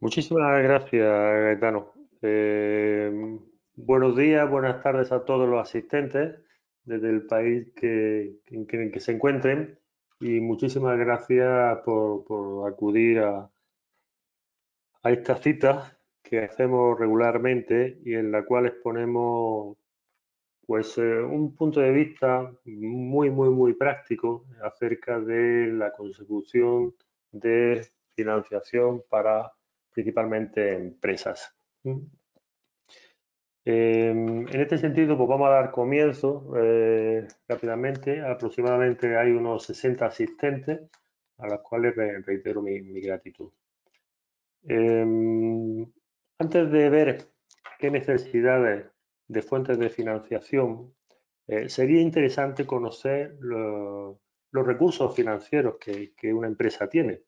Muchísimas gracias, Gaetano. Buenos días, buenas tardes a todos los asistentes desde el país en que se encuentren y muchísimas gracias por acudir a esta cita que hacemos regularmente y en la cual exponemos un punto de vista muy práctico acerca de la consecución de financiación para principalmente empresas. En este sentido, pues vamos a dar comienzo rápidamente. Aproximadamente hay unos 60 asistentes a los cuales reitero mi gratitud. Antes de ver qué necesidades de fuentes de financiación, sería interesante conocer los recursos financieros que una empresa tiene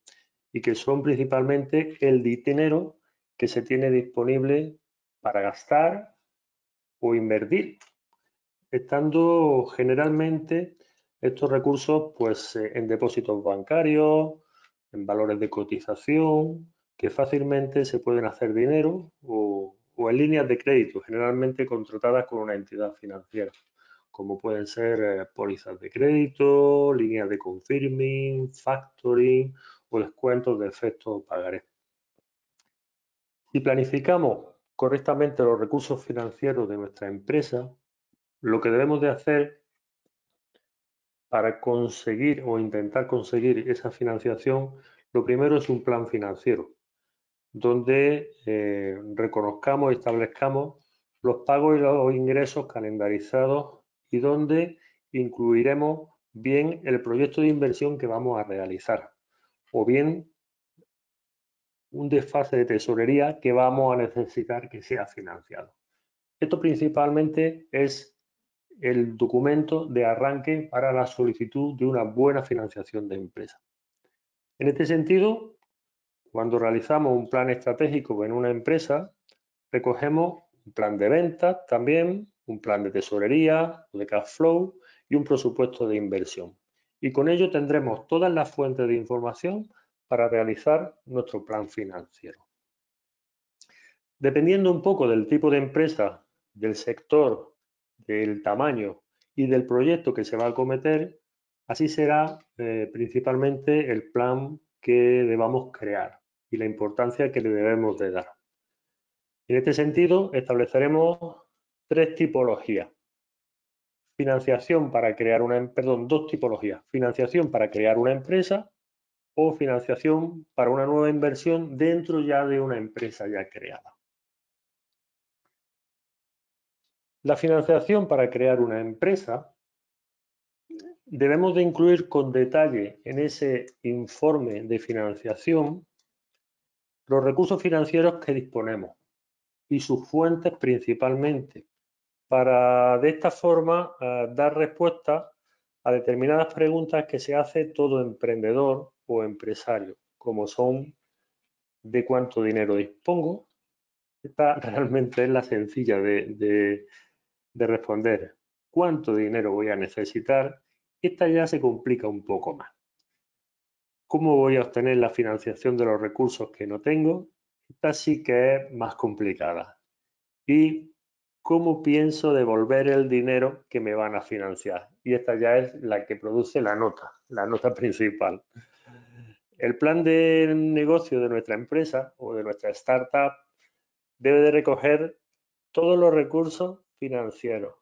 y que son principalmente el dinero que se tiene disponible para gastar o invertir, estando generalmente estos recursos pues en depósitos bancarios, en valores de cotización, que fácilmente se pueden hacer dinero o en líneas de crédito, generalmente contratadas con una entidad financiera, como pueden ser pólizas de crédito, líneas de confirming, factoring o descuentos de efectos pagarés. Si planificamos correctamente los recursos financieros de nuestra empresa, lo que debemos de hacer para conseguir o intentar conseguir esa financiación, lo primero es un plan financiero, donde reconozcamos y establezcamos los pagos y los ingresos calendarizados y donde incluiremos bien el proyecto de inversión que vamos a realizar o bien un desfase de tesorería que vamos a necesitar que sea financiado. Esto principalmente es el documento de arranque para la solicitud de una buena financiación de empresa. En este sentido, cuando realizamos un plan estratégico en una empresa, recogemos un plan de ventas también, un plan de tesorería, de cash flow y un presupuesto de inversión. Y con ello tendremos todas las fuentes de información para realizar nuestro plan financiero. Dependiendo un poco del tipo de empresa, del sector, del tamaño y del proyecto que se va a acometer, así será principalmente el plan que debamos crear y la importancia que le debemos de dar. En este sentido, estableceremos tres tipologías. Financiación para crear dos tipologías. Financiación para crear una empresa o financiación para una nueva inversión dentro ya de una empresa ya creada. La financiación para crear una empresa debemos de incluir con detalle en ese informe de financiación los recursos financieros que disponemos y sus fuentes principalmente, para de esta forma dar respuesta a determinadas preguntas que se hace todo emprendedor o empresario, como son ¿de cuánto dinero dispongo? Esta realmente es la sencilla de responder. ¿Cuánto dinero voy a necesitar? Esta ya se complica un poco más. ¿Cómo voy a obtener la financiación de los recursos que no tengo? Esta sí que es más complicada. ¿Y cómo pienso devolver el dinero que me van a financiar? Y esta ya es la que produce la nota principal. El plan de negocio de nuestra empresa o de nuestra startup debe de recoger todos los recursos financieros,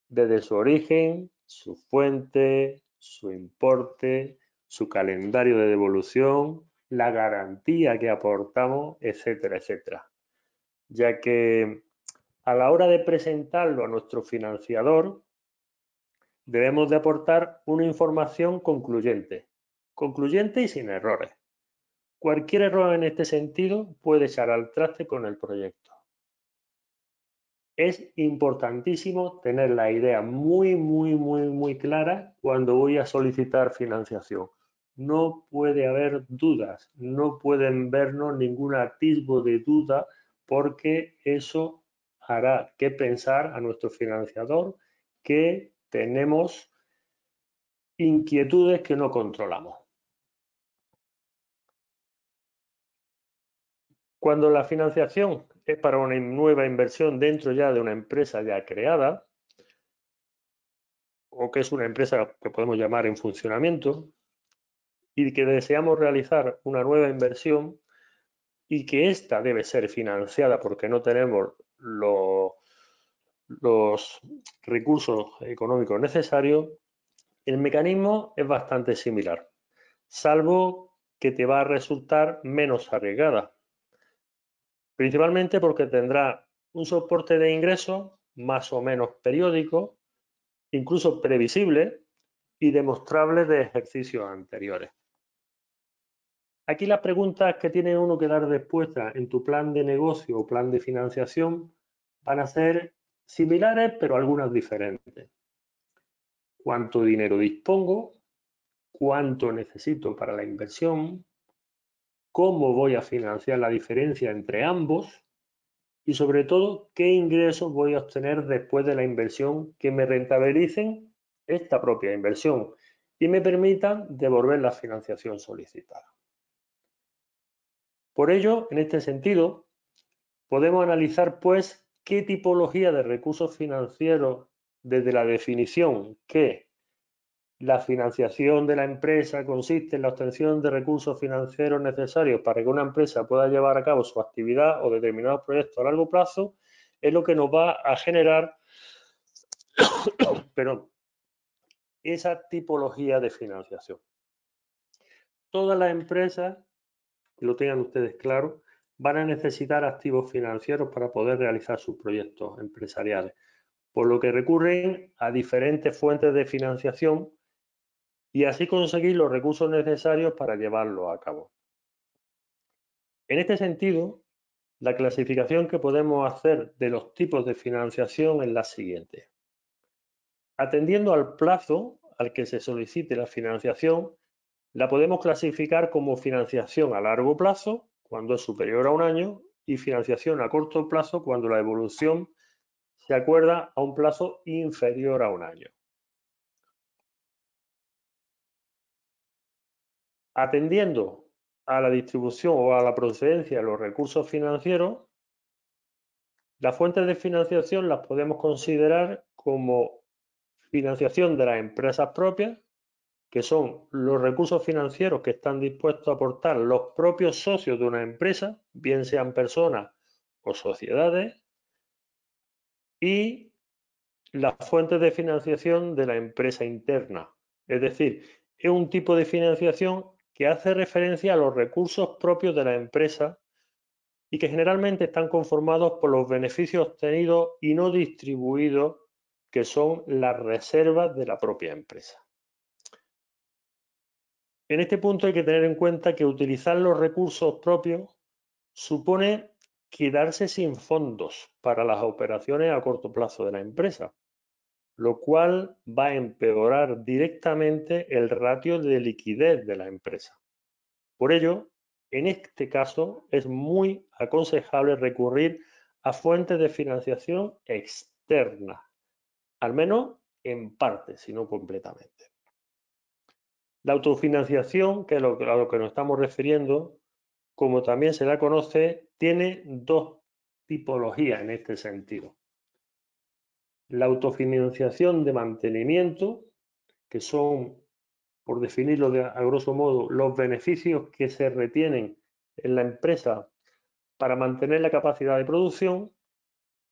desde su origen, su fuente, su importe, su calendario de devolución, la garantía que aportamos, etcétera, etcétera. Ya que a la hora de presentarlo a nuestro financiador, debemos de aportar una información concluyente y sin errores. Cualquier error en este sentido puede echar al traste con el proyecto. Es importantísimo tener la idea muy clara cuando voy a solicitar financiación. No puede haber dudas, no pueden vernos ningún atisbo de duda porque eso hará que pensar a nuestro financiador que tenemos inquietudes que no controlamos. Cuando la financiación es para una nueva inversión dentro ya de una empresa ya creada, o que es una empresa que podemos llamar en funcionamiento, y que deseamos realizar una nueva inversión y que ésta debe ser financiada porque no tenemos los recursos económicos necesarios, el mecanismo es bastante similar, salvo que te va a resultar menos arriesgada, principalmente porque tendrá un soporte de ingresos más o menos periódico, incluso previsible y demostrable de ejercicios anteriores. Aquí las preguntas que tiene uno que dar respuesta en tu plan de negocio o plan de financiación van a ser similares, pero algunas diferentes. ¿Cuánto dinero dispongo? ¿Cuánto necesito para la inversión? ¿Cómo voy a financiar la diferencia entre ambos? Y sobre todo, ¿qué ingresos voy a obtener después de la inversión que me rentabilicen esta propia inversión y me permitan devolver la financiación solicitada? Por ello, en este sentido, podemos analizar, pues, qué tipología de recursos financieros, desde la definición que la financiación de la empresa consiste en la obtención de recursos financieros necesarios para que una empresa pueda llevar a cabo su actividad o determinados proyectos a largo plazo, es lo que nos va a generar esa tipología de financiación. Todas las empresas, que lo tengan ustedes claro, van a necesitar activos financieros para poder realizar sus proyectos empresariales, por lo que recurren a diferentes fuentes de financiación y así conseguir los recursos necesarios para llevarlo a cabo. En este sentido, la clasificación que podemos hacer de los tipos de financiación es la siguiente. Atendiendo al plazo al que se solicite la financiación, la podemos clasificar como financiación a largo plazo, cuando es superior a un año, y financiación a corto plazo, cuando la evolución se acuerda a un plazo inferior a un año. Atendiendo a la distribución o a la procedencia de los recursos financieros, las fuentes de financiación las podemos considerar como financiación de las empresas propias, que son los recursos financieros que están dispuestos a aportar los propios socios de una empresa, bien sean personas o sociedades, y las fuentes de financiación de la empresa interna. Es decir, es un tipo de financiación que hace referencia a los recursos propios de la empresa y que generalmente están conformados por los beneficios obtenidos y no distribuidos, que son las reservas de la propia empresa. En este punto hay que tener en cuenta que utilizar los recursos propios supone quedarse sin fondos para las operaciones a corto plazo de la empresa, lo cual va a empeorar directamente el ratio de liquidez de la empresa. Por ello, en este caso es muy aconsejable recurrir a fuentes de financiación externa, al menos en parte, si no completamente. La autofinanciación, que es a lo que nos estamos refiriendo, como también se la conoce, tiene dos tipologías en este sentido. La autofinanciación de mantenimiento, que son, por definirlo a grosso modo, los beneficios que se retienen en la empresa para mantener la capacidad de producción,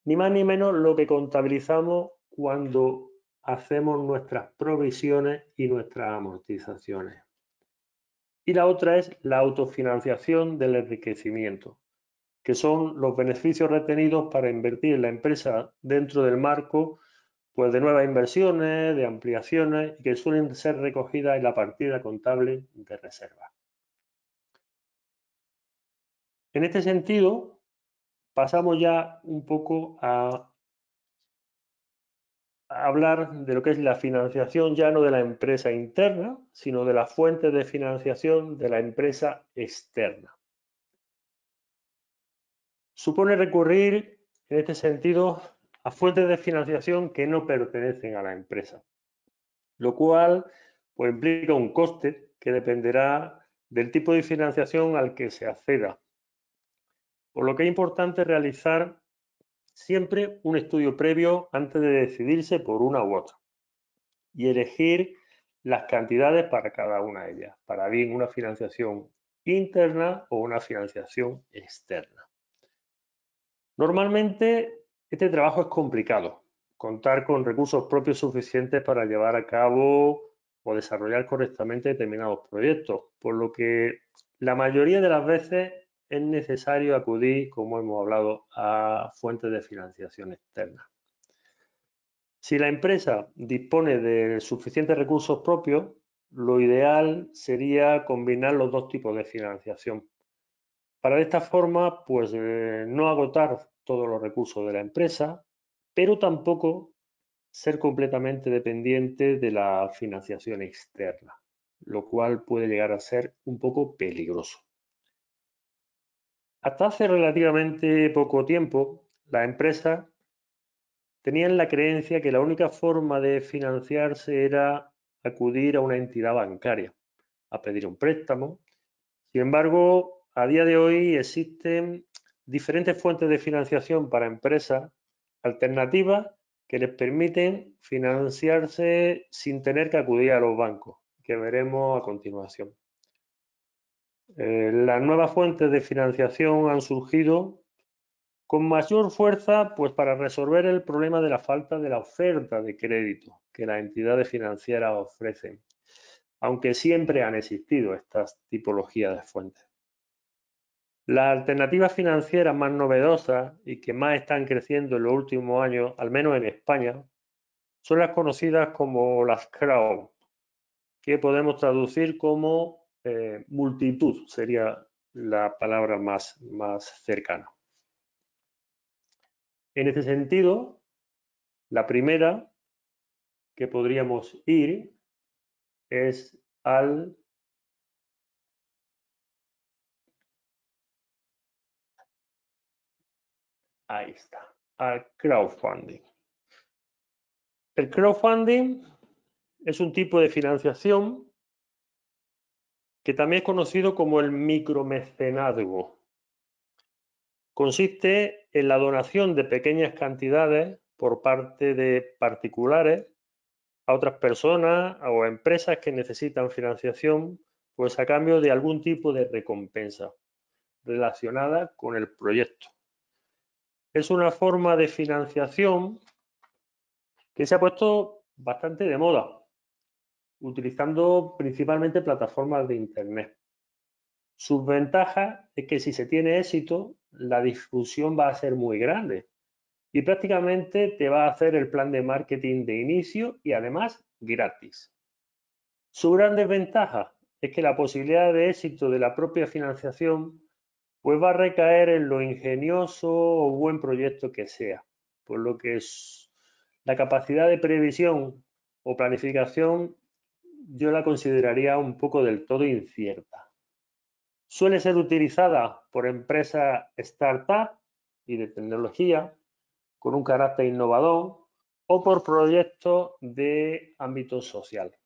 ni más ni menos lo que contabilizamos cuando hacemos nuestras provisiones y nuestras amortizaciones. Y la otra es la autofinanciación del enriquecimiento, que son los beneficios retenidos para invertir en la empresa dentro del marco, pues, de nuevas inversiones, de ampliaciones, y que suelen ser recogidas en la partida contable de reserva. En este sentido, pasamos ya un poco a hablar de lo que es la financiación ya no de la empresa interna, sino de las fuentes de financiación de la empresa externa. Supone recurrir, en este sentido, a fuentes de financiación que no pertenecen a la empresa, lo cual, pues, implica un coste que dependerá del tipo de financiación al que se acceda. por lo que es importante realizar siempre un estudio previo antes de decidirse por una u otra y elegir las cantidades para cada una de ellas, para bien una financiación interna o una financiación externa. Normalmente este trabajo es complicado, contar con recursos propios suficientes para llevar a cabo o desarrollar correctamente determinados proyectos, por lo que la mayoría de las veces es necesario acudir, como hemos hablado, a fuentes de financiación externa. Si la empresa dispone de suficientes recursos propios, lo ideal sería combinar los dos tipos de financiación. Para de esta forma, pues no agotar todos los recursos de la empresa, pero tampoco ser completamente dependiente de la financiación externa, lo cual puede llegar a ser un poco peligroso. Hasta hace relativamente poco tiempo, las empresas tenían la creencia que la única forma de financiarse era acudir a una entidad bancaria a pedir un préstamo. Sin embargo, a día de hoy existen diferentes fuentes de financiación para empresas alternativas que les permiten financiarse sin tener que acudir a los bancos, que veremos a continuación. Las nuevas fuentes de financiación han surgido con mayor fuerza, pues para resolver el problema de la falta de la oferta de crédito que las entidades financieras ofrecen, aunque siempre han existido estas tipologías de fuentes. Las alternativas financieras más novedosas y que más están creciendo en los últimos años, al menos en España, son las conocidas como las crowd, que podemos traducir como multitud, sería la palabra más cercana. En este sentido, la primera que podríamos ir es al crowdfunding. El crowdfunding es un tipo de financiación que también es conocido como el micromecenazgo. Consiste en la donación de pequeñas cantidades por parte de particulares a otras personas o empresas que necesitan financiación, pues a cambio de algún tipo de recompensa relacionada con el proyecto. Es una forma de financiación que se ha puesto bastante de moda, utilizando principalmente plataformas de Internet. Sus ventajas es que si se tiene éxito, la difusión va a ser muy grande y prácticamente te va a hacer el plan de marketing de inicio y además gratis. Su gran desventaja es que la posibilidad de éxito de la propia financiación pues va a recaer en lo ingenioso o buen proyecto que sea, por lo que la capacidad de previsión o planificación yo la consideraría un poco del todo incierta. Suele ser utilizada por empresas startup y de tecnología con un carácter innovador o por proyectos de ámbito social.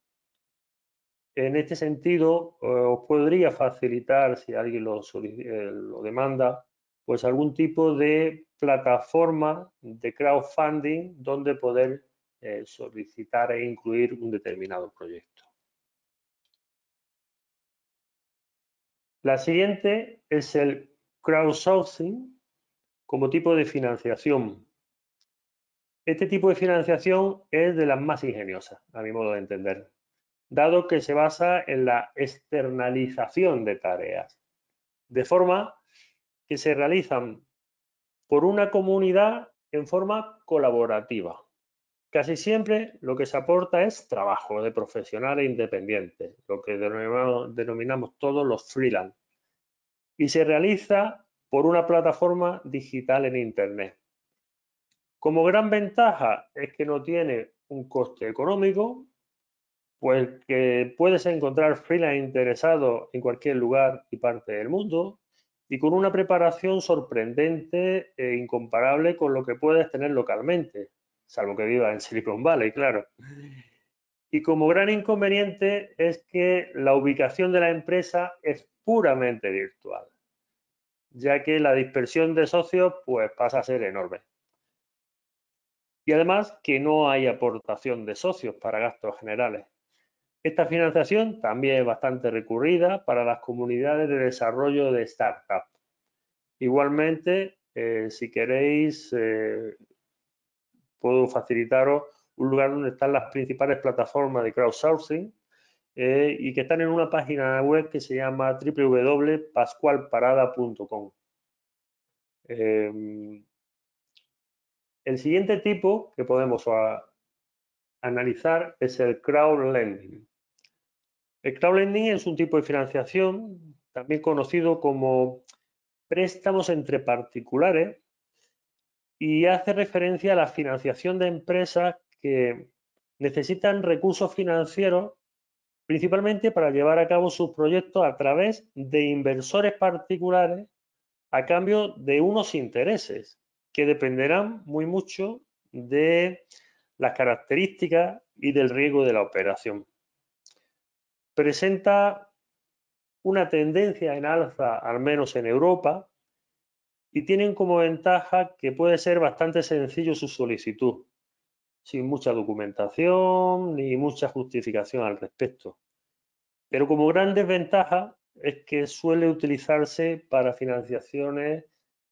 En este sentido, os podría facilitar, si alguien lo demanda, pues algún tipo de plataforma de crowdfunding donde poder solicitar e incluir un determinado proyecto. La siguiente es el crowdsourcing como tipo de financiación. Este tipo de financiación es de las más ingeniosas, a mi modo de entender, dado que se basa en la externalización de tareas, de forma que se realizan por una comunidad en forma colaborativa. Casi siempre lo que se aporta es trabajo de profesionales independientes, lo que denominamos todos los freelance, y se realiza por una plataforma digital en Internet. Como gran ventaja es que no tiene un coste económico, pues que puedes encontrar freelance interesados en cualquier lugar y parte del mundo y con una preparación sorprendente e incomparable con lo que puedes tener localmente, salvo que vivas en Silicon Valley, claro. Y como gran inconveniente es que la ubicación de la empresa es puramente virtual. ya que la dispersión de socios pues pasa a ser enorme. Y además que no hay aportación de socios para gastos generales. Esta financiación también es bastante recurrida para las comunidades de desarrollo de startups. Igualmente, si queréis, puedo facilitaros un lugar donde están las principales plataformas de crowdsourcing y que están en una página web que se llama www.pascualparada.com. El siguiente tipo que podemos analizar es el crowdlending. El crowdlending es un tipo de financiación, también conocido como préstamos entre particulares, y hace referencia a la financiación de empresas que necesitan recursos financieros principalmente para llevar a cabo sus proyectos a través de inversores particulares a cambio de unos intereses que dependerán muy mucho de las características y del riesgo de la operación. Presenta una tendencia en alza, al menos en Europa, y tienen como ventaja que puede ser bastante sencillo su solicitud, sin mucha documentación ni mucha justificación al respecto. Pero como gran desventaja es que suele utilizarse para financiaciones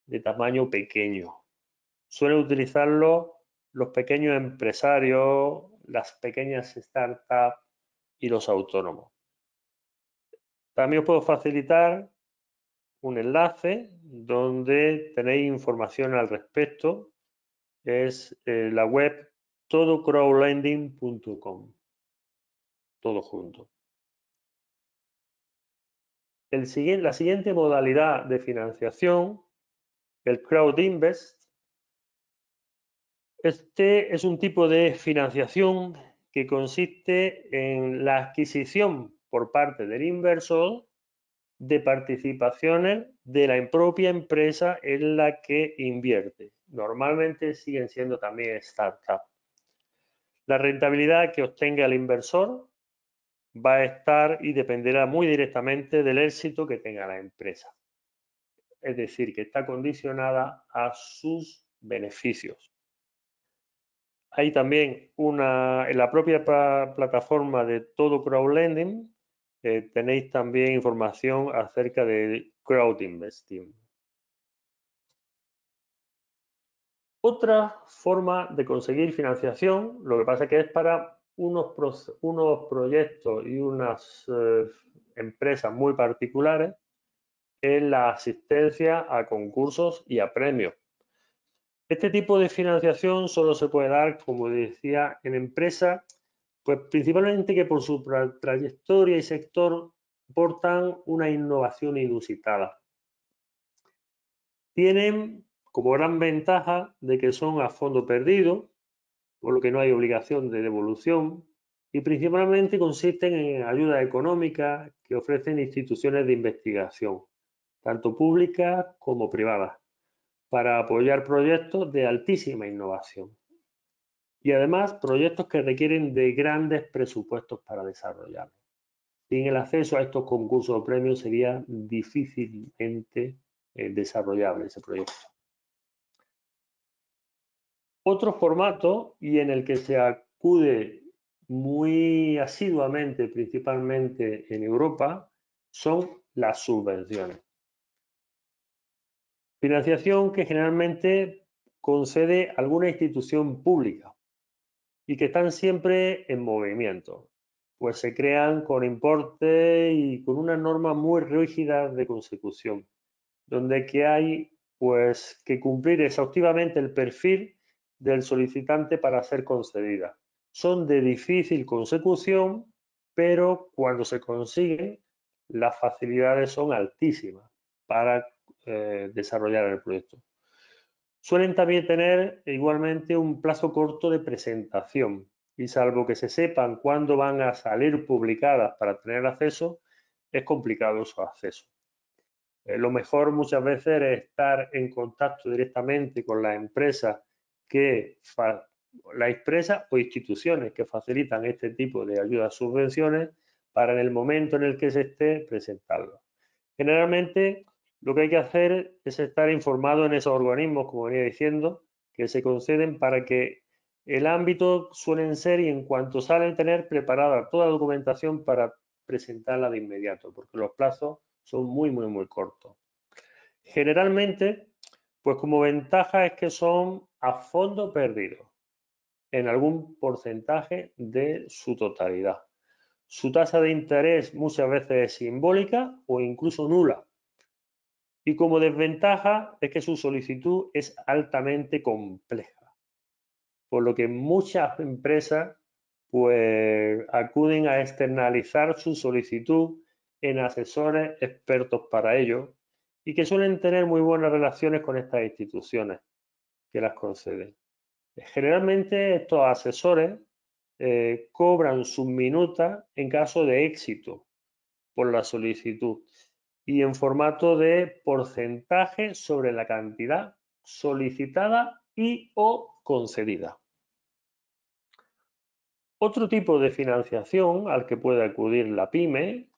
de tamaño pequeño. Suelen utilizarlo los pequeños empresarios, las pequeñas startups y los autónomos. También os puedo facilitar un enlace donde tenéis información al respecto. Es la web todocrowdlending.com. Todo junto. La siguiente modalidad de financiación, el crowdinvest. Este es un tipo de financiación que consiste en la adquisición por parte del inversor de participaciones de la propia empresa en la que invierte. Normalmente siguen siendo también startups. La rentabilidad que obtenga el inversor va a estar y dependerá muy directamente del éxito que tenga la empresa. Es decir, que está condicionada a sus beneficios. Hay también en la propia plataforma de Todo Crowdlending, tenéis también información acerca de crowdinvesting. Otra forma de conseguir financiación, lo que pasa es que es para unos proyectos y unas empresas muy particulares, es la asistencia a concursos y a premios. Este tipo de financiación solo se puede dar, como decía, en empresas, pues principalmente que por su trayectoria y sector aportan una innovación inusitada. Tienen como gran ventaja de que son a fondo perdido, por lo que no hay obligación de devolución, y principalmente consisten en ayuda económica que ofrecen instituciones de investigación, tanto públicas como privadas, para apoyar proyectos de altísima innovación. Y además proyectos que requieren de grandes presupuestos para desarrollarlos. Sin el acceso a estos concursos o premios sería difícilmente desarrollable ese proyecto. Otro formato y en el que se acude muy asiduamente, principalmente en Europa, son las subvenciones. Financiación que generalmente concede alguna institución pública y que están siempre en movimiento, pues se crean con importe y con una norma muy rígida de consecución, donde que hay pues que cumplir exhaustivamente el perfil del solicitante para ser concedida. Son de difícil consecución, pero cuando se consiguen, las facilidades son altísimas para desarrollar el proyecto. Suelen también tener igualmente un plazo corto de presentación y salvo que se sepan cuándo van a salir publicadas para tener acceso, es complicado su acceso. Lo mejor muchas veces es estar en contacto directamente con las empresas o instituciones que facilitan este tipo de ayudas subvenciones para en el momento en el que se esté presentarlo. Generalmente Lo que hay que hacer es estar informado en esos organismos, como venía diciendo, que se conceden para que el ámbito suelen ser y en cuanto salen tener preparada toda la documentación para presentarla de inmediato, porque los plazos son muy cortos. Generalmente, pues como ventaja es que son a fondo perdido en algún porcentaje de su totalidad. Su tasa de interés muchas veces es simbólica o incluso nula. Y como desventaja es que su solicitud es altamente compleja, por lo que muchas empresas pues acuden a externalizar su solicitud en asesores expertos para ello y que suelen tener muy buenas relaciones con estas instituciones que las conceden. Generalmente estos asesores cobran sus minutas en caso de éxito por la solicitud y en formato de porcentaje sobre la cantidad solicitada y o concedida. Otro tipo de financiación al que puede acudir la pyme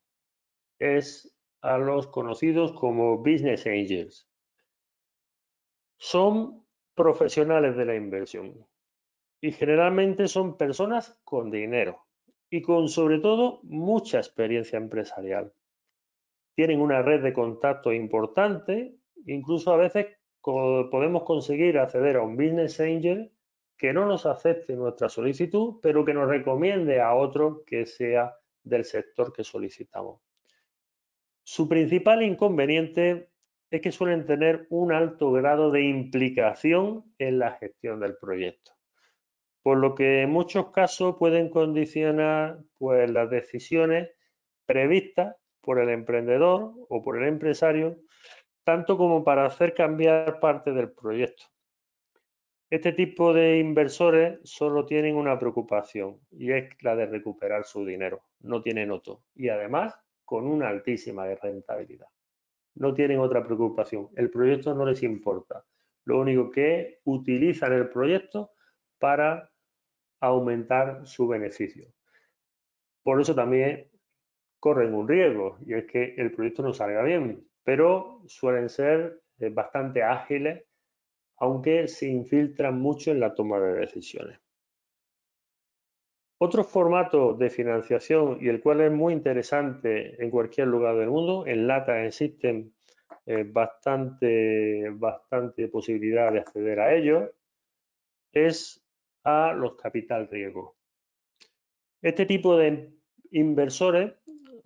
es a los conocidos como business angels. Son profesionales de la inversión y generalmente son personas con dinero y con sobre todo mucha experiencia empresarial. Tienen una red de contactos importante, incluso a veces podemos conseguir acceder a un business angel que no nos acepte nuestra solicitud, pero que nos recomiende a otro que sea del sector que solicitamos. Su principal inconveniente es que suelen tener un alto grado de implicación en la gestión del proyecto, por lo que en muchos casos pueden condicionar pues, las decisiones previstas por el emprendedor o por el empresario, tanto como para hacer cambiar parte del proyecto. Este tipo de inversores solo tienen una preocupación y es la de recuperar su dinero, no tienen otro y además con una altísima rentabilidad. No tienen otra preocupación, el proyecto no les importa, lo único que utilizan el proyecto para aumentar su beneficio. Por eso también corren un riesgo y es que el proyecto no salga bien, pero suelen ser bastante ágiles, aunque se infiltran mucho en la toma de decisiones. Otro formato de financiación y el cual es muy interesante en cualquier lugar del mundo, en LATAM existen bastante posibilidad de acceder a ellos, es a los capital riesgo. Este tipo de inversores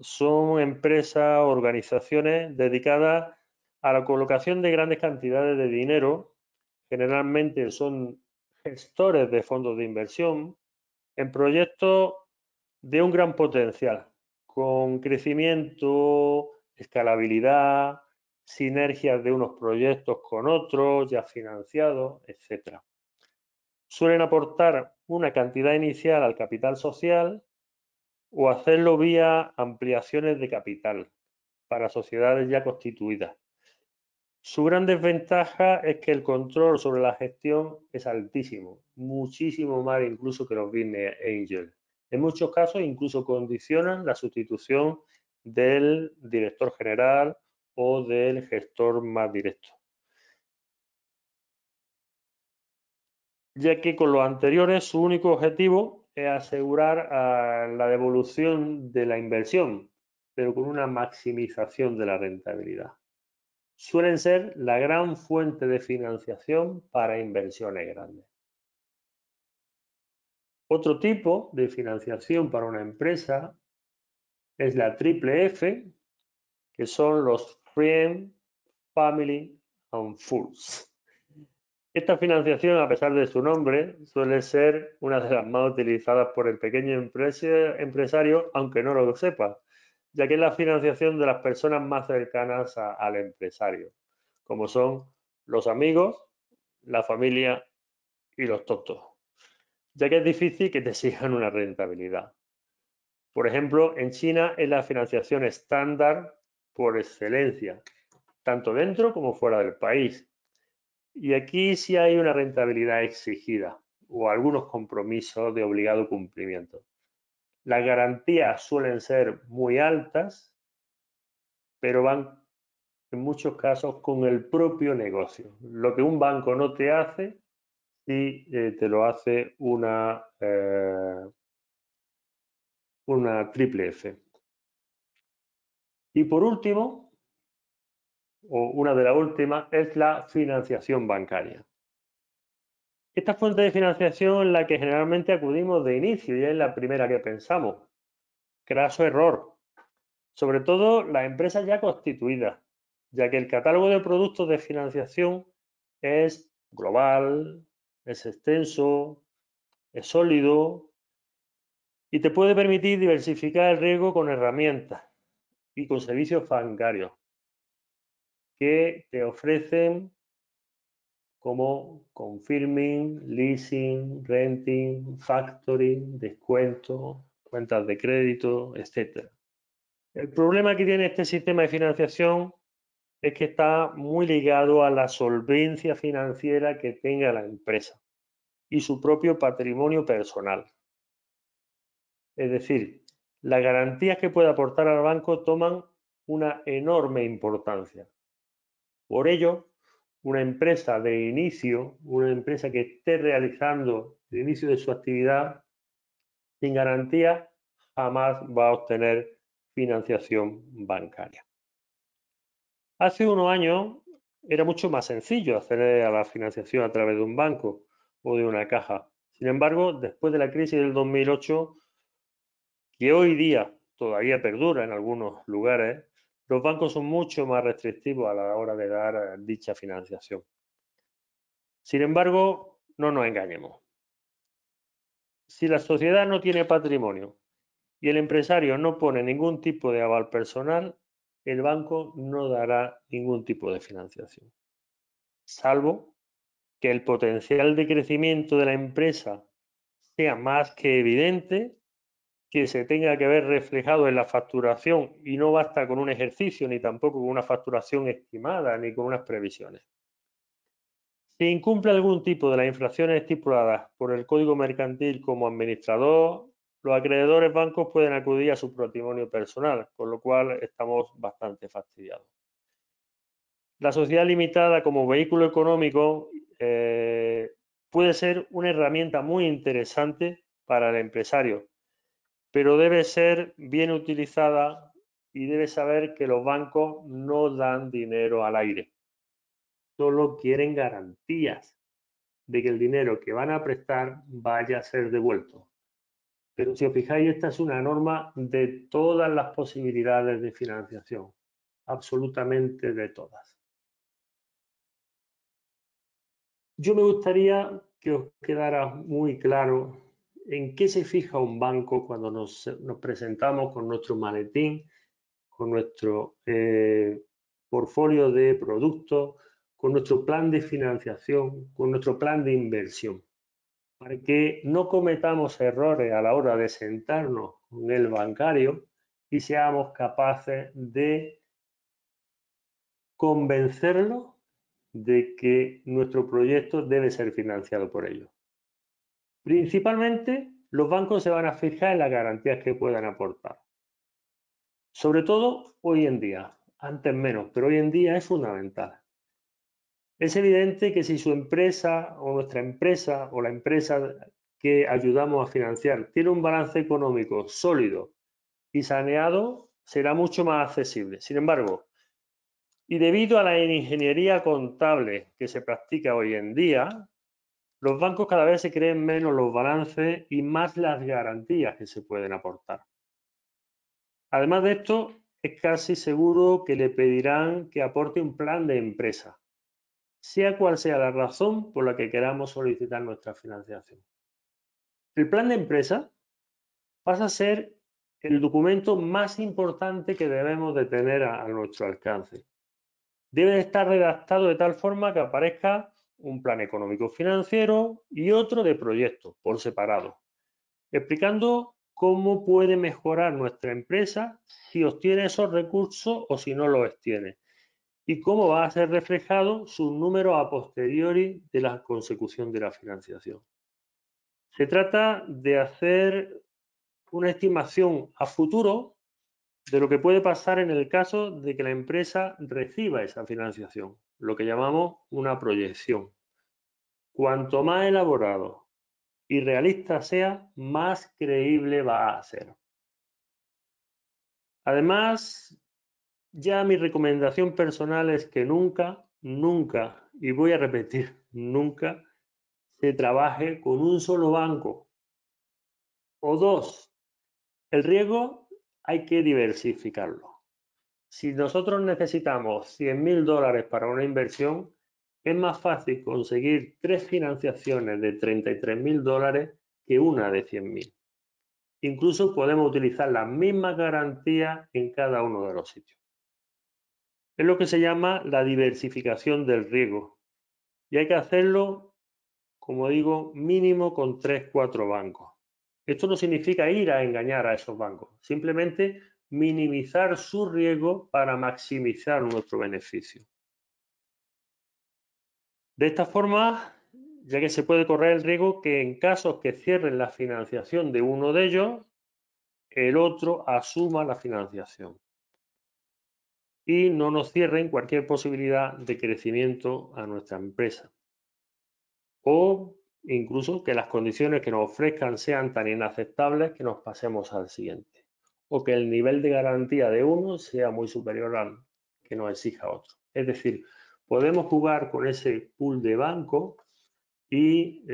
son empresas, organizaciones dedicadas a la colocación de grandes cantidades de dinero, generalmente son gestores de fondos de inversión, en proyectos de un gran potencial, con crecimiento, escalabilidad, sinergias de unos proyectos con otros ya financiados, etc. Suelen aportar una cantidad inicial al capital social o hacerlo vía ampliaciones de capital para sociedades ya constituidas. Su gran desventaja es que el control sobre la gestión es altísimo, muchísimo más incluso que los business angels. En muchos casos incluso condicionan la sustitución del director general o del gestor más directo. Ya que con los anteriores su único objetivo es asegurar la devolución de la inversión, pero con una maximización de la rentabilidad. Suelen ser la gran fuente de financiación para inversiones grandes. Otro tipo de financiación para una empresa es la triple F, que son los Friends, Family and Fools. Esta financiación, a pesar de su nombre, suele ser una de las más utilizadas por el pequeño empresario, aunque no lo sepa, ya que es la financiación de las personas más cercanas al empresario, como son los amigos, la familia y los tontos, ya que es difícil que te sigan una rentabilidad. Por ejemplo, en China es la financiación estándar por excelencia, tanto dentro como fuera del país. Y aquí sí hay una rentabilidad exigida o algunos compromisos de obligado cumplimiento. Las garantías suelen ser muy altas, pero van en muchos casos con el propio negocio. Lo que un banco no te hace, sí te lo hace una triple F. Y por último, o una de las últimas, es la financiación bancaria. Esta fuente de financiación es la que generalmente acudimos de inicio y es la primera que pensamos. Craso error. Sobre todo las empresas ya constituidas, ya que el catálogo de productos de financiación es global, es extenso, es sólido y te puede permitir diversificar el riesgo con herramientas y con servicios bancarios que te ofrecen como confirming, leasing, renting, factoring, descuento, cuentas de crédito, etc. El problema que tiene este sistema de financiación es que está muy ligado a la solvencia financiera que tenga la empresa y su propio patrimonio personal. Es decir, las garantías que puede aportar al banco toman una enorme importancia. Por ello, una empresa de inicio, una empresa que esté realizando el inicio de su actividad sin garantía, jamás va a obtener financiación bancaria. Hace unos años era mucho más sencillo acceder a la financiación a través de un banco o de una caja. Sin embargo, después de la crisis del 2008, que hoy día todavía perdura en algunos lugares, los bancos son mucho más restrictivos a la hora de dar dicha financiación. Sin embargo, no nos engañemos. Si la sociedad no tiene patrimonio y el empresario no pone ningún tipo de aval personal, el banco no dará ningún tipo de financiación, salvo que el potencial de crecimiento de la empresa sea más que evidente, que se tenga que ver reflejado en la facturación y no basta con un ejercicio ni tampoco con una facturación estimada ni con unas previsiones. Si incumple algún tipo de las infracciones estipuladas por el Código Mercantil como administrador, los acreedores bancos pueden acudir a su patrimonio personal, con lo cual estamos bastante fastidiados. La sociedad limitada como vehículo económico puede ser una herramienta muy interesante para el empresario, pero debe ser bien utilizada y debe saber que los bancos no dan dinero al aire, solo quieren garantías de que el dinero que van a prestar vaya a ser devuelto. Pero si os fijáis, esta es una norma de todas las posibilidades de financiación, absolutamente de todas. Yo me gustaría que os quedara muy claro en qué se fija un banco cuando nos presentamos con nuestro maletín, con nuestro portfolio de productos, con nuestro plan de financiación, con nuestro plan de inversión, para que no cometamos errores a la hora de sentarnos con el bancario y seamos capaces de convencerlo de que nuestro proyecto debe ser financiado por ellos. Principalmente, los bancos se van a fijar en las garantías que puedan aportar. Sobre todo hoy en día, antes menos, pero hoy en día es fundamental. Es evidente que si su empresa o nuestra empresa o la empresa que ayudamos a financiar tiene un balance económico sólido y saneado, será mucho más accesible. Sin embargo, y debido a la ingeniería contable que se practica hoy en día, los bancos cada vez se creen menos los balances y más las garantías que se pueden aportar. Además de esto, es casi seguro que le pedirán que aporte un plan de empresa, sea cual sea la razón por la que queramos solicitar nuestra financiación. El plan de empresa pasa a ser el documento más importante que debemos de tener a nuestro alcance. Debe estar redactado de tal forma que aparezca un plan económico financiero y otro de proyectos por separado, explicando cómo puede mejorar nuestra empresa si obtiene esos recursos o si no los obtiene, y cómo va a ser reflejado su número a posteriori de la consecución de la financiación. Se trata de hacer una estimación a futuro de lo que puede pasar en el caso de que la empresa reciba esa financiación, lo que llamamos una proyección. Cuanto más elaborado y realista sea, más creíble va a ser. Además, ya mi recomendación personal es que nunca, y voy a repetir, nunca se trabaje con un solo banco o dos. El riesgo hay que diversificarlo. Si nosotros necesitamos 100.000 dólares para una inversión, es más fácil conseguir 3 financiaciones de 33.000 dólares que una de 100.000. Incluso podemos utilizar las mismas garantías en cada uno de los sitios. Es lo que se llama la diversificación del riesgo. Y hay que hacerlo, como digo, mínimo con 3-4 bancos. Esto no significa ir a engañar a esos bancos, simplemente minimizar su riesgo para maximizar nuestro beneficio. De esta forma, ya que se puede correr el riesgo que en casos que cierren la financiación de uno de ellos, el otro asuma la financiación y no nos cierren cualquier posibilidad de crecimiento a nuestra empresa. O incluso que las condiciones que nos ofrezcan sean tan inaceptables que nos pasemos al siguiente. O que el nivel de garantía de uno sea muy superior al que nos exija otro. Es decir, podemos jugar con ese pool de banco y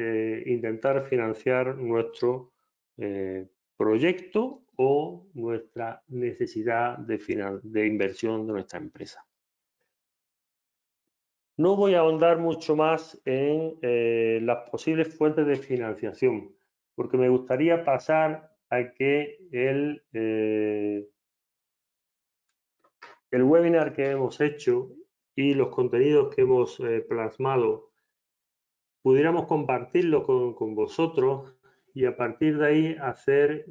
intentar financiar nuestro proyecto o nuestra necesidad de inversión de nuestra empresa. No voy a ahondar mucho más en las posibles fuentes de financiación, porque me gustaría pasar a que el webinar que hemos hecho y los contenidos que hemos plasmado pudiéramos compartirlo con vosotros y a partir de ahí hacer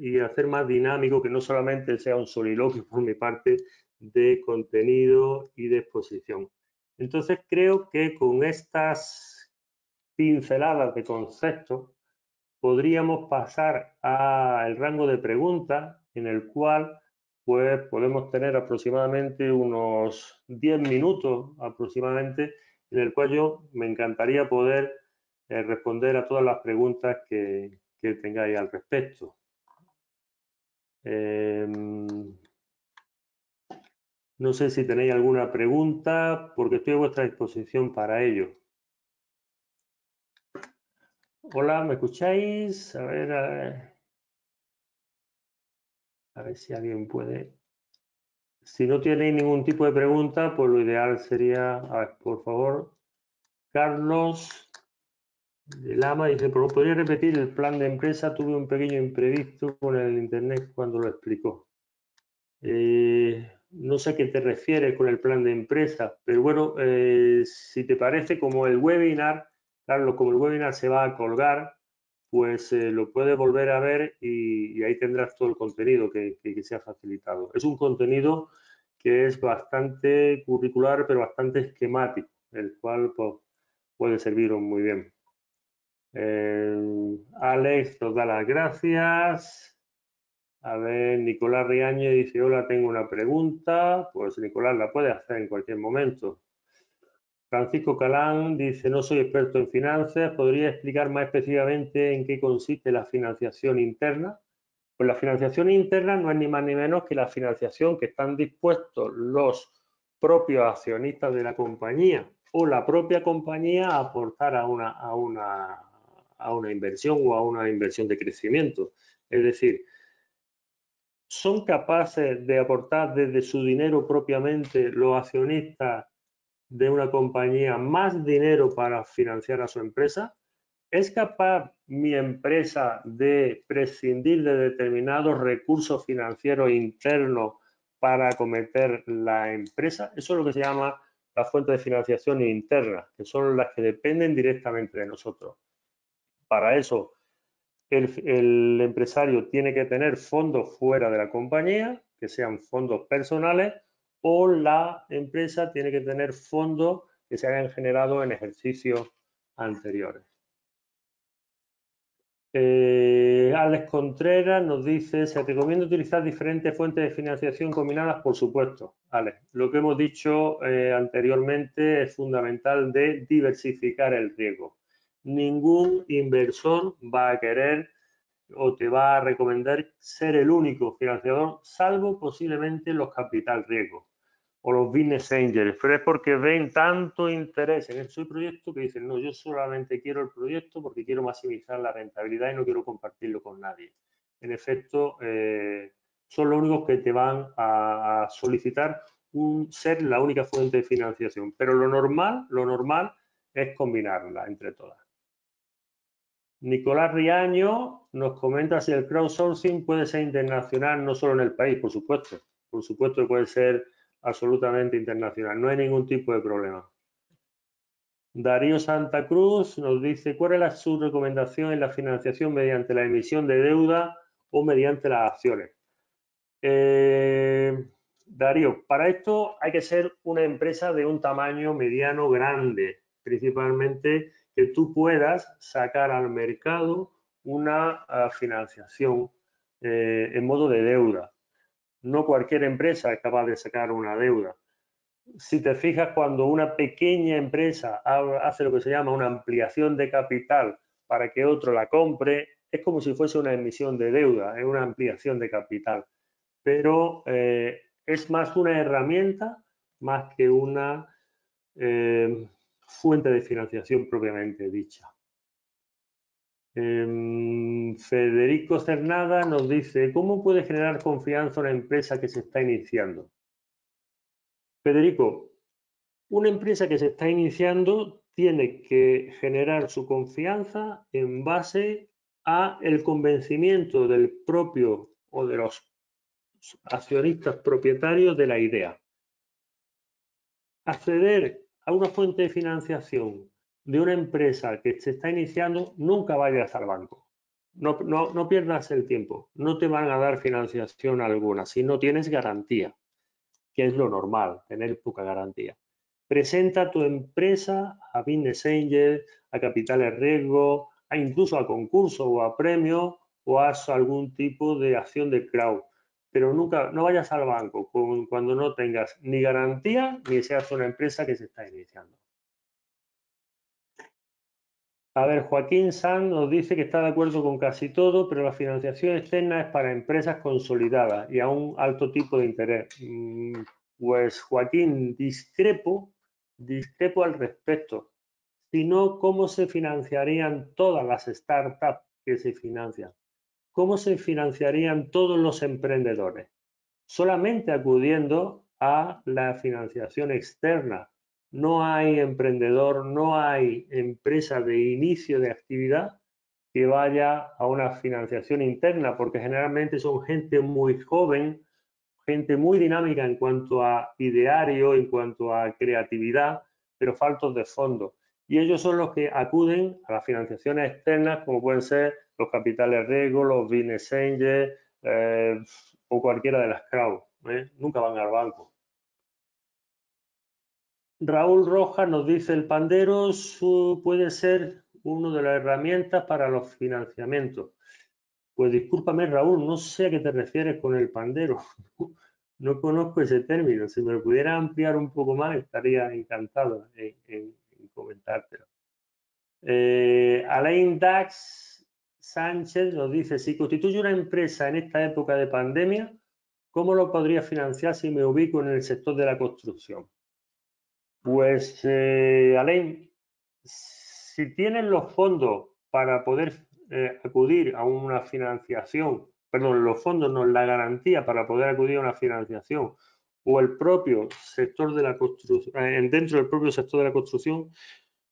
más dinámico, que no solamente sea un soliloquio por mi parte de contenido y de exposición. Entonces creo que con estas pinceladas de conceptos podríamos pasar al rango de preguntas en el cual pues podemos tener aproximadamente unos 10 minutos aproximadamente en el cual yo me encantaría poder responder a todas las preguntas que tengáis al respecto. No sé si tenéis alguna pregunta porque estoy a vuestra disposición para ello. Hola, ¿me escucháis? A ver si alguien puede. Si no tenéis ningún tipo de pregunta, pues lo ideal sería, a ver, por favor, Carlos de Lama dice, ¿podría repetir el plan de empresa? Tuve un pequeño imprevisto con el internet cuando lo explicó. No sé a qué te refieres con el plan de empresa, pero bueno, si te parece, como el webinar, Carlos, como el webinar se va a colgar, pues lo puedes volver a ver y ahí tendrás todo el contenido que se ha facilitado. Es un contenido que es bastante curricular, pero bastante esquemático, el cual pues, puede serviros muy bien. Alex nos da las gracias. A ver, Nicolás Riaño dice, hola, tengo una pregunta. Pues Nicolás la puede hacer en cualquier momento. Francisco Calán dice, no soy experto en finanzas, ¿podría explicar más específicamente en qué consiste la financiación interna? Pues la financiación interna no es ni más ni menos que la financiación que están dispuestos los propios accionistas de la compañía o la propia compañía a aportar a una inversión o a una inversión de crecimiento. Es decir, son capaces de aportar desde su dinero propiamente los accionistas de una compañía más dinero para financiar a su empresa. ¿Es capaz mi empresa de prescindir de determinados recursos financieros internos para acometer la empresa? Eso es lo que se llama la fuente de financiación interna, que son las que dependen directamente de nosotros. Para eso, el empresario tiene que tener fondos fuera de la compañía, que sean fondos personales, o la empresa tiene que tener fondos que se hayan generado en ejercicios anteriores. Alex Contreras nos dice, ¿se recomienda utilizar diferentes fuentes de financiación combinadas? Por supuesto, Alex. Lo que hemos dicho anteriormente es fundamental de diversificar el riesgo. Ningún inversor va a querer o te va a recomendar ser el único financiador, salvo posiblemente los capital riesgo o los business angels, pero es porque ven tanto interés en su proyecto que dicen, no, yo solamente quiero el proyecto porque quiero maximizar la rentabilidad y no quiero compartirlo con nadie. En efecto, son los únicos que te van a solicitar ser la única fuente de financiación, pero lo normal es combinarla entre todas. Nicolás Riaño nos comenta si el crowdsourcing puede ser internacional, no solo en el país, por supuesto que puede ser absolutamente internacional, no hay ningún tipo de problema. Darío Santa Cruz nos dice, ¿cuál es su recomendación en la financiación mediante la emisión de deuda o mediante las acciones? Darío, para esto hay que ser una empresa de un tamaño mediano grande, principalmente que tú puedas sacar al mercado una financiación en modo de deuda. No cualquier empresa es capaz de sacar una deuda. Si te fijas, cuando una pequeña empresa hace lo que se llama una ampliación de capital para que otro la compre, es como si fuese una emisión de deuda, es una ampliación de capital. Pero es más una herramienta más que una fuente de financiación propiamente dicha. Federico Cernada nos dice, ¿cómo puede generar confianza una empresa que se está iniciando? Federico, una empresa que se está iniciando tiene que generar su confianza en base a el convencimiento del propio o de los accionistas propietarios de la idea. Acceder a una fuente de financiación de una empresa que se está iniciando, nunca vayas al banco. No pierdas el tiempo. No te van a dar financiación alguna si no tienes garantía, que es lo normal, tener poca garantía. Presenta tu empresa a business angel, a capitales riesgo, incluso a concurso o a premio, o haz algún tipo de acción de crowd. Pero nunca, no vayas al banco cuando no tengas ni garantía ni seas una empresa que se está iniciando. A ver, Joaquín Sanz nos dice que está de acuerdo con casi todo, pero la financiación externa es para empresas consolidadas y a un alto tipo de interés. Pues Joaquín, discrepo al respecto. Si no, ¿cómo se financiarían todas las startups que se financian? ¿Cómo se financiarían todos los emprendedores? Solamente acudiendo a la financiación externa. No hay emprendedor, no hay empresa de inicio de actividad que vaya a una financiación interna, porque generalmente son gente muy joven, gente muy dinámica en cuanto a ideario, en cuanto a creatividad, pero faltos de fondos. Y ellos son los que acuden a las financiaciones externas, como pueden ser los capitales riesgo, los business angels o cualquiera de las crowd. Nunca van al banco. Raúl Rojas nos dice, el Pandero puede ser una de las herramientas para los financiamientos. Pues discúlpame, Raúl, no sé a qué te refieres con el Pandero. No conozco ese término. Si me lo pudiera ampliar un poco más, estaría encantado en comentártelo. Alain Dax Sánchez nos dice, si constituyo una empresa en esta época de pandemia, ¿cómo lo podría financiar si me ubico en el sector de la construcción? Pues, Alain, si tienes los fondos para poder acudir a una financiación, perdón, los fondos no, la garantía para poder acudir a una financiación o el propio sector de la construcción, dentro del propio sector de la construcción,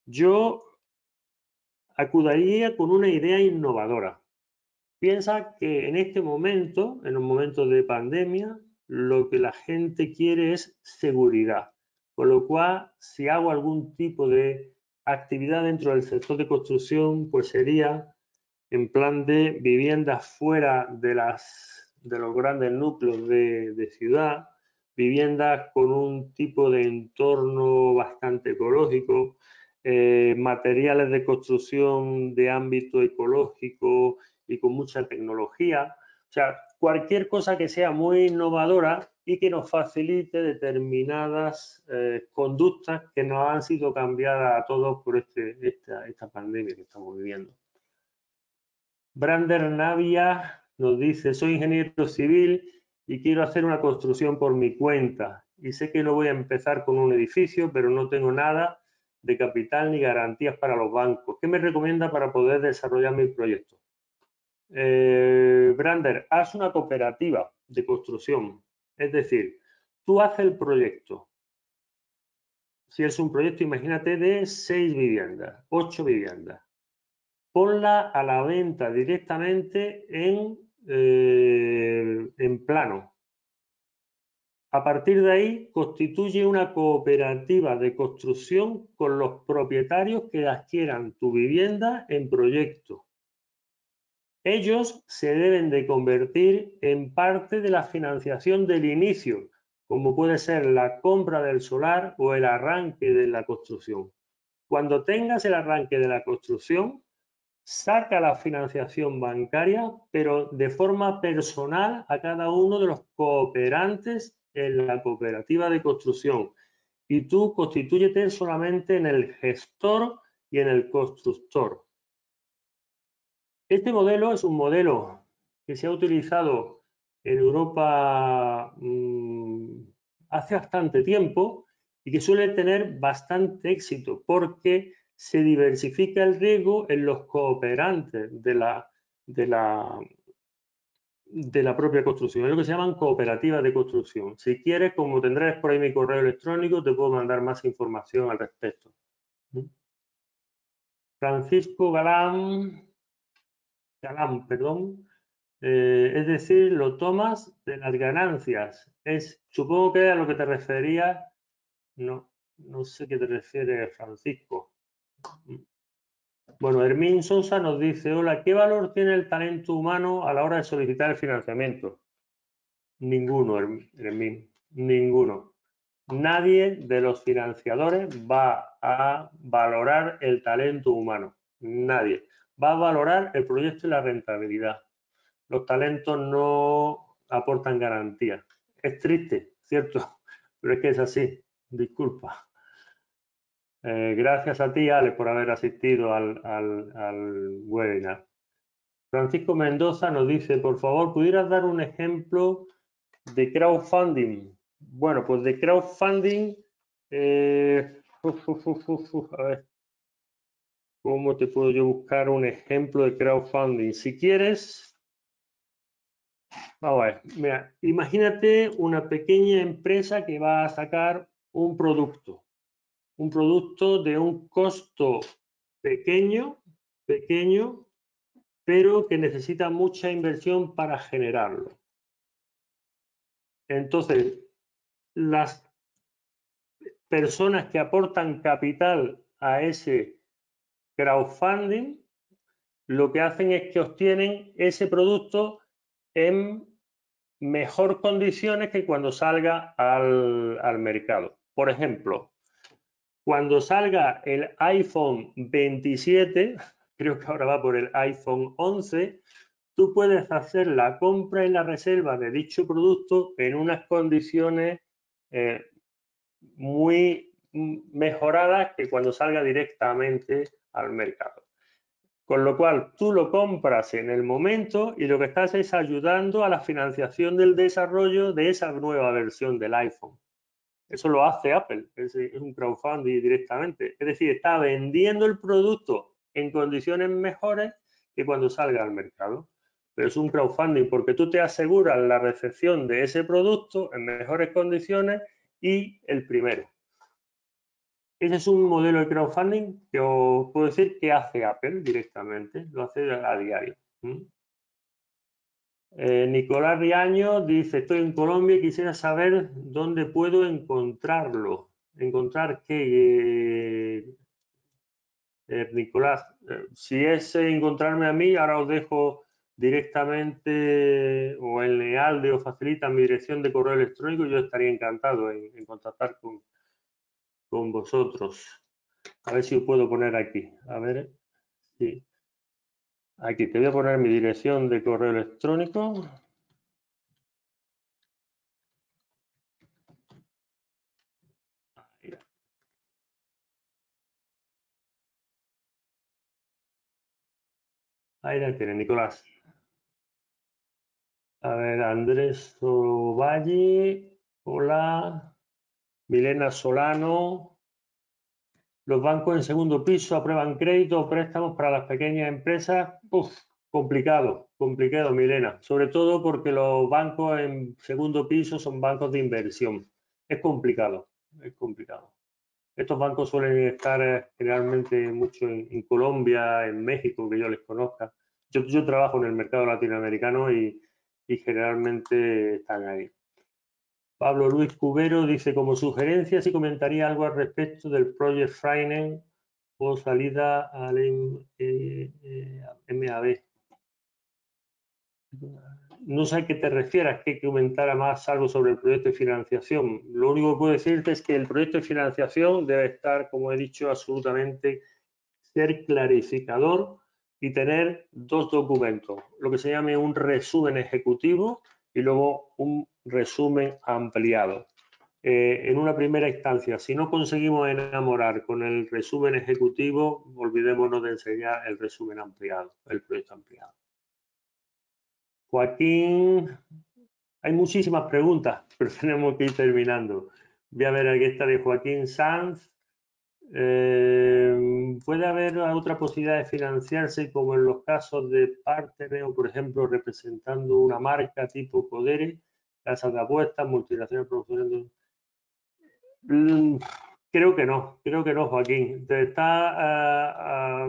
yo acudiría con una idea innovadora. Piensa que en este momento, en un momento de pandemia, lo que la gente quiere es seguridad. Con lo cual, si hago algún tipo de actividad dentro del sector de construcción, pues sería en plan de viviendas fuera de los grandes núcleos de ciudad, viviendas con un tipo de entorno bastante ecológico, materiales de construcción de ámbito ecológico y con mucha tecnología. O sea, cualquier cosa que sea muy innovadora y que nos facilite determinadas conductas que nos han sido cambiadas a todos por esta pandemia que estamos viviendo. Brander Navia nos dice, soy ingeniero civil y quiero hacer una construcción por mi cuenta y sé que no voy a empezar con un edificio, pero no tengo nada de capital ni garantías para los bancos. ¿Qué me recomienda para poder desarrollar mi proyecto? Brander, haz una cooperativa de construcción. Es decir, tú haces el proyecto. Si es un proyecto, imagínate, de 6 viviendas, 8 viviendas. Ponla a la venta directamente en plano. A partir de ahí, constituye una cooperativa de construcción con los propietarios que adquieran tu vivienda en proyecto. Ellos se deben de convertir en parte de la financiación del inicio, como puede ser la compra del solar o el arranque de la construcción. Cuando tengas el arranque de la construcción, saca la financiación bancaria, pero de forma personal a cada uno de los cooperantes en la cooperativa de construcción. Y tú constitúyete solamente en el gestor y en el constructor. Este modelo es un modelo que se ha utilizado en Europa hace bastante tiempo y que suele tener bastante éxito porque se diversifica el riesgo en los cooperantes de la propia construcción. Es lo que se llaman cooperativas de construcción. Si quieres, como tendrás por ahí mi correo electrónico, te puedo mandar más información al respecto. Francisco Galán, perdón. Es decir, lo tomas de las ganancias. Supongo que a lo que te referías, no sé qué te refieres, Francisco. Bueno, Hermín Sosa nos dice, hola, ¿qué valor tiene el talento humano a la hora de solicitar el financiamiento? Ninguno, Hermín, ninguno. Nadie de los financiadores va a valorar el talento humano. Nadie. Va a valorar el proyecto y la rentabilidad. Los talentos no aportan garantía. Es triste, ¿cierto? Pero es que es así. Disculpa. Gracias a ti, Ale, por haber asistido al webinar. Francisco Mendoza nos dice, por favor, ¿pudieras dar un ejemplo de crowdfunding? Bueno, pues de crowdfunding, a ver, ¿cómo te puedo yo buscar un ejemplo de crowdfunding? Si quieres, vamos a ver, mira, imagínate una pequeña empresa que va a sacar un producto de un costo pequeño, pero que necesita mucha inversión para generarlo. Entonces, las personas que aportan capital a ese crowdfunding, lo que hacen es que obtienen ese producto en mejor condiciones que cuando salga al mercado. Por ejemplo, cuando salga el iPhone 27, creo que ahora va por el iPhone 11, tú puedes hacer la compra y la reserva de dicho producto en unas condiciones muy mejoradas que cuando salga directamente al mercado. Con lo cual, tú lo compras en el momento y lo que estás es ayudando a la financiación del desarrollo de esa nueva versión del iPhone. Eso lo hace Apple, es un crowdfunding directamente. Es decir, está vendiendo el producto en condiciones mejores que cuando salga al mercado. Pero es un crowdfunding porque tú te aseguras la recepción de ese producto en mejores condiciones y el primero. Ese es un modelo de crowdfunding que os puedo decir que hace Apple directamente, lo hace a diario. Nicolás Riaño dice, estoy en Colombia y quisiera saber dónde puedo encontrarlo. ¿Encontrar qué? Nicolás, si es encontrarme a mí, ahora os dejo directamente o el Lealde os facilita mi dirección de correo electrónico, yo estaría encantado en contactar con vosotros. A ver si lo puedo poner aquí. A ver si. Aquí te voy a poner mi dirección de correo electrónico. Ahí la tiene, Nicolás. A ver, Andrés Ovalle. Hola. Milena Solano. Los bancos en segundo piso aprueban créditos o préstamos para las pequeñas empresas. Uf, complicado, complicado, Milena. Sobre todo porque los bancos en segundo piso son bancos de inversión. Es complicado, es complicado. Estos bancos suelen estar generalmente mucho en Colombia, en México, que yo les conozca. Yo trabajo en el mercado latinoamericano y generalmente están ahí. Pablo Luis Cubero dice, como sugerencia, si comentaría algo al respecto del Project Finance o salida al MAB. No sé a qué te refieras, que comentara más algo sobre el proyecto de financiación. Lo único que puedo decirte es que el proyecto de financiación debe estar, como he dicho, absolutamente ser clarificador y tener dos documentos, lo que se llame un resumen ejecutivo y luego un resumen ampliado. En una primera instancia, si no conseguimos enamorar con el resumen ejecutivo, olvidémonos de enseñar el resumen ampliado, el proyecto ampliado. Joaquín, hay muchísimas preguntas, pero tenemos que ir terminando. Voy a ver, aquí está de Joaquín Sanz. ¿Puede haber otra posibilidad de financiarse como en los casos de Partner o, por ejemplo, representando una marca tipo Codere, casas de apuestas, multinacionales profesionales? Creo que no, Joaquín. Te está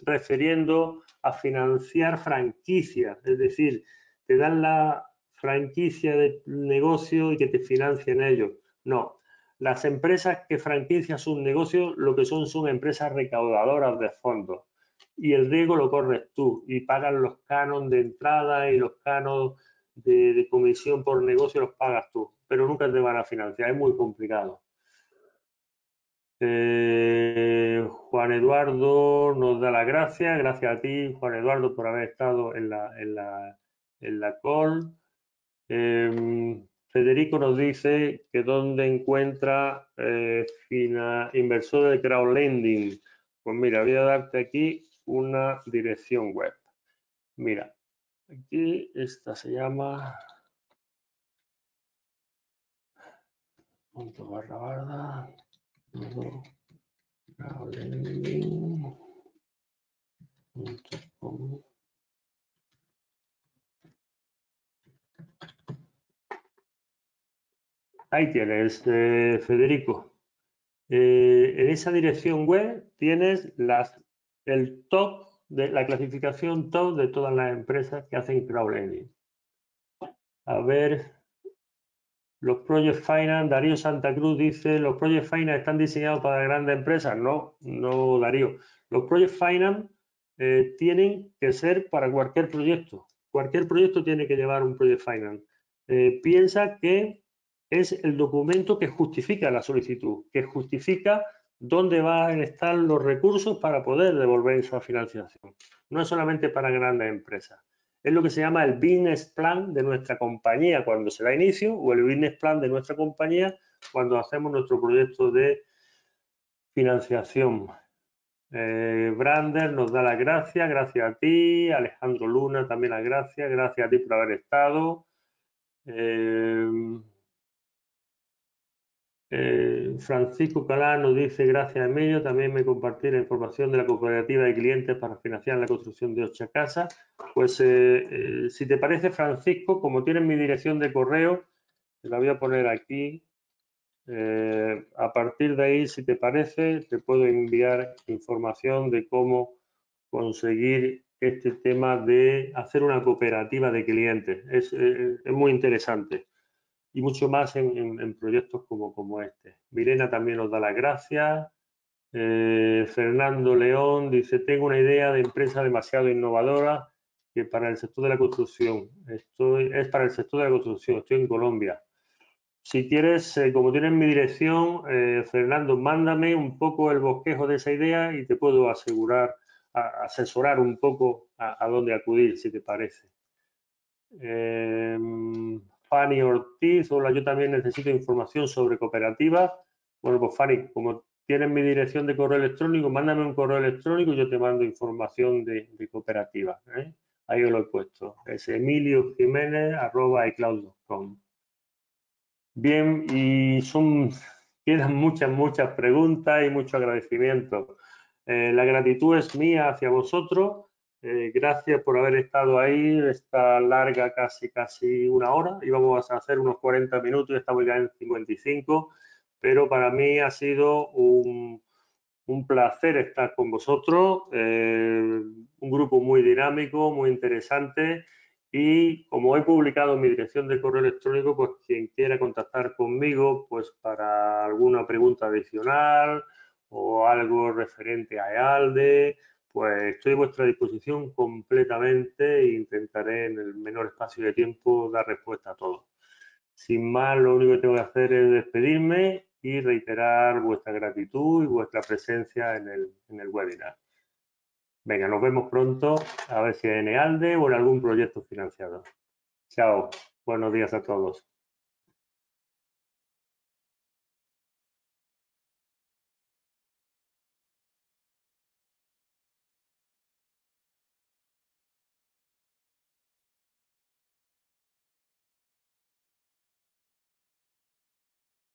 refiriendo a financiar franquicias, es decir, te dan la franquicia de negocio y que te financien ellos. No, las empresas que franquician sus negocios lo que son empresas recaudadoras de fondos y el riesgo lo corres tú y pagan los canon de entrada y los canon de comisión por negocio los pagas tú, pero nunca te van a financiar, es muy complicado. Juan Eduardo nos da las gracias. Gracias a ti, Juan Eduardo, por haber estado en la call. Federico nos dice que dónde encuentra inversores de crowdlending. Pues mira, voy a darte aquí una dirección web. Mira, aquí esta se llama punto barra barra crowdlending.com. Ahí tienes, Federico. En esa dirección web tienes el top de la clasificación top de todas las empresas que hacen crowdlending. A ver, los Project Finance, Darío Santa Cruz dice, ¿los Project Finance están diseñados para grandes empresas? No, no, Darío. Los Project Finance tienen que ser para cualquier proyecto. Cualquier proyecto tiene que llevar un Project Finance. Piensa que es el documento que justifica la solicitud, que justifica dónde van a estar los recursos para poder devolver esa financiación. No es solamente para grandes empresas. Es lo que se llama el business plan de nuestra compañía cuando se da inicio o el business plan de nuestra compañía cuando hacemos nuestro proyecto de financiación. Brander nos da las gracias a ti. Alejandro Luna también las gracias a ti por haber estado. Francisco Calá nos dice, gracias Emilio, también me compartí la información de la cooperativa de clientes para financiar la construcción de 8 casas. Pues si te parece, Francisco, como tienes mi dirección de correo, te la voy a poner aquí. A partir de ahí, si te parece, te puedo enviar información de cómo conseguir este tema de hacer una cooperativa de clientes. Es muy interesante y mucho más en proyectos como este. Milena también nos da las gracias. Fernando León dice, tengo una idea de empresa demasiado innovadora que para el sector de la construcción. Es para el sector de la construcción, estoy en Colombia. si quieres, como tienes mi dirección, Fernando, mándame un poco el bosquejo de esa idea y te puedo asesorar un poco a dónde acudir, si te parece. Fanny Ortiz, hola, yo también necesito información sobre cooperativas. Bueno, pues Fanny, como tienes mi dirección de correo electrónico, mándame un correo electrónico y yo te mando información de cooperativas. Ahí os lo he puesto. Es emiliojimenez@icloud.com. Bien, quedan muchas preguntas y mucho agradecimiento. La gratitud es mía hacia vosotros. Gracias por haber estado ahí esta larga, casi una hora. Íbamos a hacer unos 40 minutos y estamos ya en 55, pero para mí ha sido un placer estar con vosotros, un grupo muy dinámico, muy interesante y como he publicado mi dirección de correo electrónico, pues quien quiera contactar conmigo, pues para alguna pregunta adicional o algo referente a EALDE, pues estoy a vuestra disposición completamente e intentaré en el menor espacio de tiempo dar respuesta a todo. Sin más, lo único que tengo que hacer es despedirme y reiterar vuestra gratitud y vuestra presencia en el webinar. Venga, nos vemos pronto, a ver si en EALDE o en algún proyecto financiado. Chao, buenos días a todos.